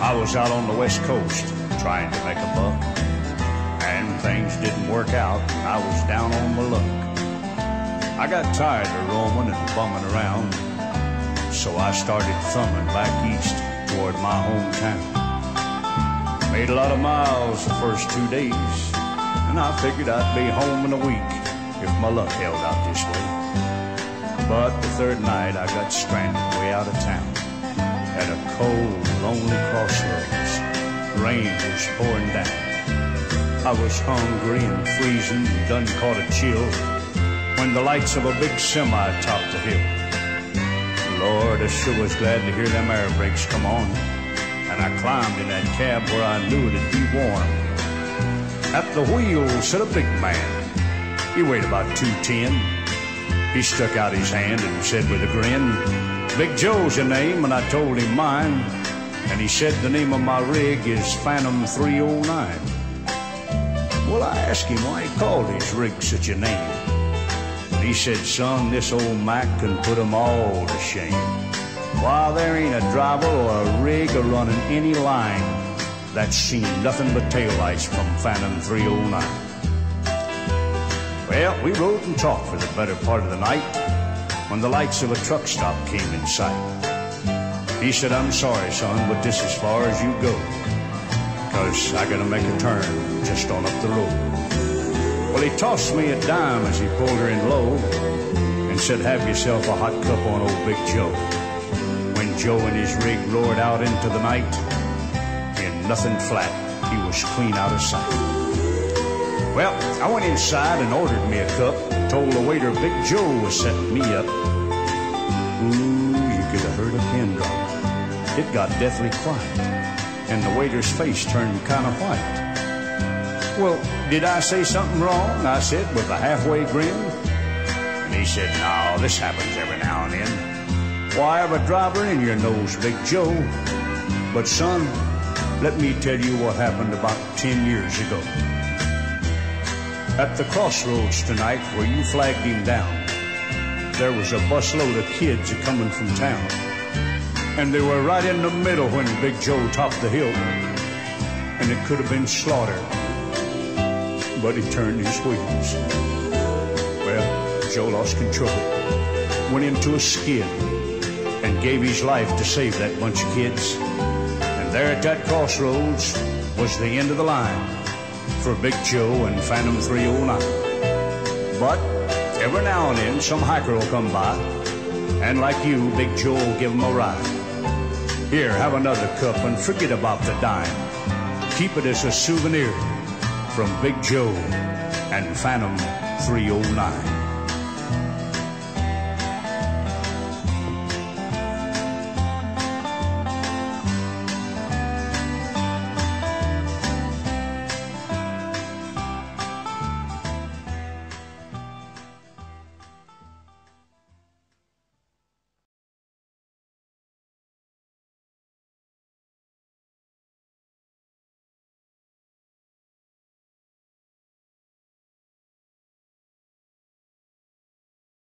I was out on the West Coast trying to make a buck, and things didn't work out, and I was down on my luck. I got tired of roaming and bumming around, so I started thumbing back east toward my hometown. Made a lot of miles the first 2 days, and I figured I'd be home in a week if my luck held out this way. But the third night I got stranded way out of town at a cold, lonely crossroads. Rain was pouring down. I was hungry and freezing and done caught a chill when the lights of a big semi topped the hill. Lord, I sure was glad to hear them air brakes come on, and I climbed in that cab where I knew it'd be warm. At the wheel sat a big man. He weighed about 210. He stuck out his hand and said with a grin, "Big Joe's your name," and I told him mine. And he said the name of my rig is Phantom 309. Well, I asked him why he called his rig such a name. And he said, "Son, this old Mac can put 'em all to shame. Why, there ain't a driver or a rig a running any line that's seen nothing but taillights from Phantom 309. Well, we rode and talked for the better part of the night when the lights of a truck stop came in sight. He said, "I'm sorry, son, but this is as far as you go, 'cause I gotta make a turn just on up the road." Well, he tossed me a dime as he pulled her in low and said, "Have yourself a hot cup on old Big Joe." When Joe and his rig roared out into the night, in nothing flat, he was clean out of sight. Well, I went inside and ordered me a cup, told the waiter Big Joe was setting me up. Ooh, you could have heard a pin drop. It got deathly quiet, and the waiter's face turned kind of white. "Well, did I say something wrong?" I said with a halfway grin. And he said, "No, this happens every now and then. Why, I have a driver in your nose, Big Joe. But son, let me tell you what happened about 10 years ago. At the crossroads tonight where you flagged him down, there was a busload of kids a-coming from town. And they were right in the middle when Big Joe topped the hill. And it could have been slaughter, but he turned his wheels. Well, Joe lost control, went into a skid, and gave his life to save that bunch of kids. And there at that crossroads was the end of the line for Big Joe and Phantom 309. But every now and then some hiker will come by, and like you, Big Joe will give him a ride. Here, have another cup and forget about the dime. Keep it as a souvenir from Big Joe and Phantom 309.